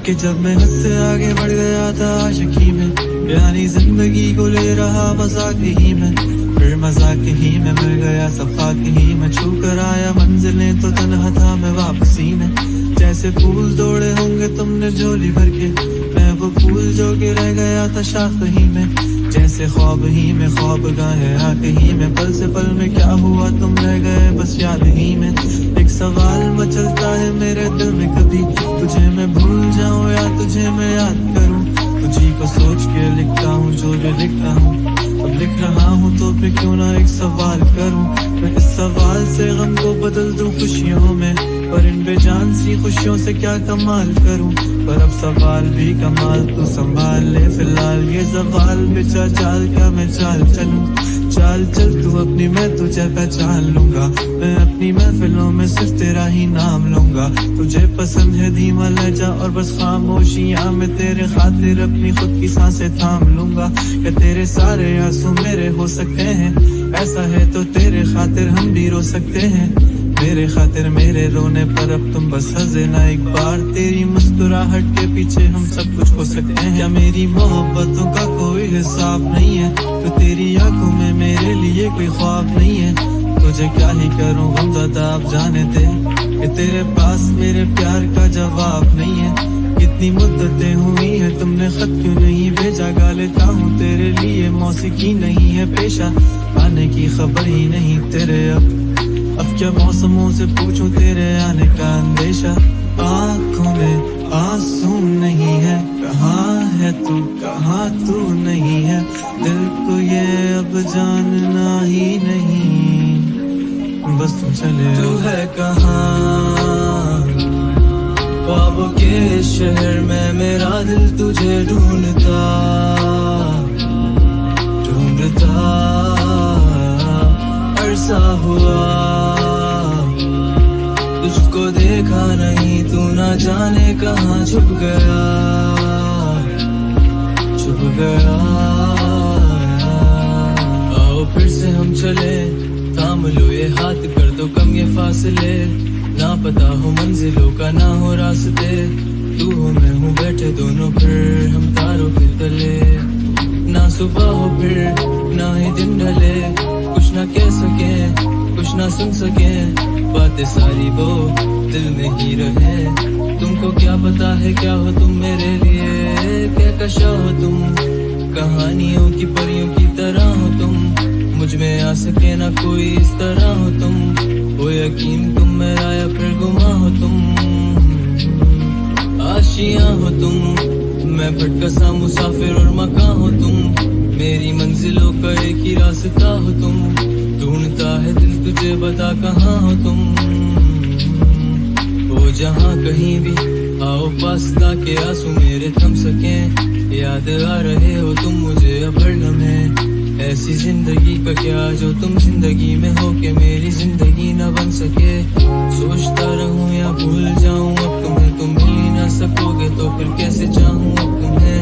कि जब मैं हद से आगे बढ़ गया था आशिकी में, यानी जिंदगी को ले रहा मजाक ही में, फिर मजाक ही में मिल गया सफाक ही में, छू कर आया मंजिलें तो तन्हा था मैं वापसी में। जैसे फूल तोड़े होंगे तुमने झोली भर के, मैं वो फूल जो कि रह गया था शाख ही में, जैसे ख्वाब ही में ख्वाब गाहे आंख ही में, पल से पल में क्या हुआ तुम रह गए बस याद ही में। एक सवाल मचलता है मेरे दिल में, कभी तुझे मैं भूल जाऊं या तुझे मैं याद करूं, तुझी को सोच के लिखता हूँ जो भी लिखता हूँ, अब लिख रहा हूँ तो फिर क्यों ना एक सवाल करूं। मैं इस सवाल से गम को बदल दूं खुशियों में, पर इन बेजान सी खुशियों से क्या कमाल करूं, पर अब सवाल भी कमाल तू संभाल ले फिलहाल ये सवाल बेचा चाल का मैं चाल चलूं, चाल चल तू अपनी मैं तुझे पहचान लूंगा, मैं अपनी महफिलों में सिर्फ तेरा ही नाम लूंगा। तुझे पसंद है धीमा लहजा और बस खामोशियां में तेरे खातिर अपनी खुद की सांसें थाम लूंगा, कि तेरे सारे आंसू मेरे हो सकते हैं, ऐसा है तो तेरे खातिर हम भी रो सकते हैं, मेरे खातिर मेरे रोने पर अब तुम बस हंस देना एक बार, तेरी मुस्कुराहट के पीछे हम सब कुछ हो सकते हैं। क्या मेरी मोहब्बतों का कोई हिसाब नहीं है, तो तेरी आंखों में मेरे लिए कोई ख्वाब नहीं है, तुझे क्या ही करूं गमज़दा आप जाने दे, कि तेरे पास मेरे प्यार का जवाब नहीं है। कितनी मुद्दतें हुई है तुमने खत क्यों नहीं भेजा, गा लेता हूँ तेरे लिए मौसीकी नहीं है पेशा, आने की खबर ही नहीं तेरे अब क्या मौसमों से पूछूं तेरे आने का अंदेशा। आँखों में आंसू नहीं है, कहाँ है तू कहाँ तू नहीं है, दिल को ये अब जानना ही नहीं, बस तुम चले तू है कहाँ। ख्वाबों के शहर में मेरा दिल तुझे ढूंढता ढूंढता अरसा हुआ, तुझको देखा नहीं तू ना जाने कहाँ छुप गया छुप गया। आओ फिर से हम चले, थाम लो ये हाथ कर दो कम ये फासले, ना पता हो मंजिलों का ना हो रास्ते, तू हो मैं हूँ बैठे दोनों फिर हम तारों के तले, ना सुबह हो फिर ना ही दिन ढले, कुछ ना कह सके कुछ ना सुन सके, बातें सारी वो दिल में ही रहे, तुमको क्या पता है क्या हो तुम मेरे लिए, क्या कशा हो तुम कहानियों की परियों की तरह हो तुम, मुझ में आ सके ना कोई इस तरह हो तुम, वो यकीन तुम मेरा या फिर गुमा हो तुम, आशियां हो तुम मैं भटका सा मुसाफिर और मकां हो तुम, मेरी मंजिलों का एक ही रास्ता हो तुम, ढूंढता है दिल तुझे बता कहाँ हो तुम, हो जहाँ कहीं भी आओ पास ताकि आंसू मेरे थम सके, याद आ रहे हो तुम मुझे अब हर लम्हे, ऐसी जिंदगी का क्या जो तुम जिंदगी में हो के मेरी जिंदगी न बन सके, सोचता रहूं या भूल जाऊं अब तुम्हें, तुम मिल ही ना सकोगे तो फिर कैसे चाहूं अब तुम्हें,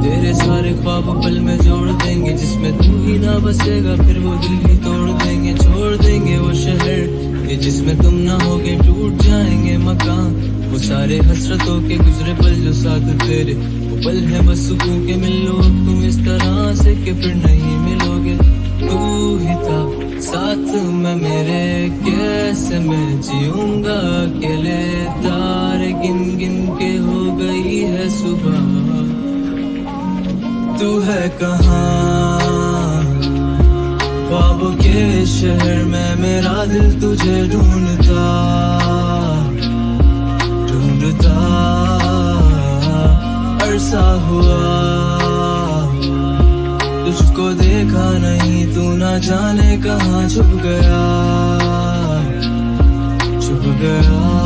तेरे सारे ख्वाब पल में जोड़ देंगे, जिसमें तू ही ना बसेगा फिर वो दिल ही तोड़ देंगे, छोड़ देंगे वो शहर ये जिसमें तुम ना होगे, टूट जाएंगे मकान वो सारे हसरतों के गुजरे पल जो साथ तेरे, वो पल है बस सुकून के मिल लो अब तुम इस तरह से कि फिर नहीं मिलोगे, तू ही था साथ में मेरे, कैसे मैं जीऊंगा अकेले, तारे गिन गिन के हो गई है सुबह, तू है कहाँ। ख्वाबों के शहर में मेरा दिल तुझे ढूंढता ढूंढता अरसा हुआ, तुझको देखा नहीं तू ना जाने कहाँ छुप गया छुप गया।